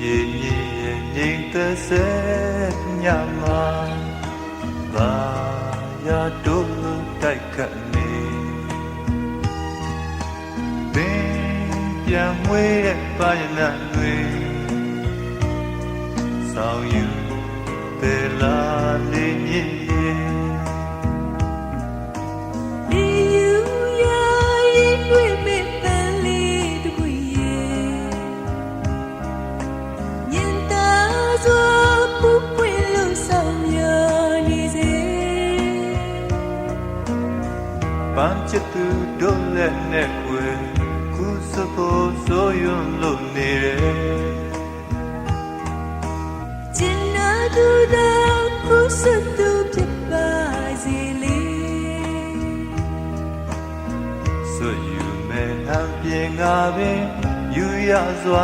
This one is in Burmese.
ရေမြည်ရဲ့ငြိမ်သက်စေညမှာဘာရတို့တိုက်ခတ်နေပင်ပြန်မွေးတဲ့ပါရဏတွေဆောင်ယူတယ်လာလေးမြည်ပန်းချစ်သူတို့လက်နဲ့ခွေခုစဖို့ဆိုရွံ့လို့နေတယ်ကျင်နာသူတော့ခုစသူဖြစ်ပါစေလေဆွယူမဲ့ဟန်ပြင်ငါပင်ယူရစွာ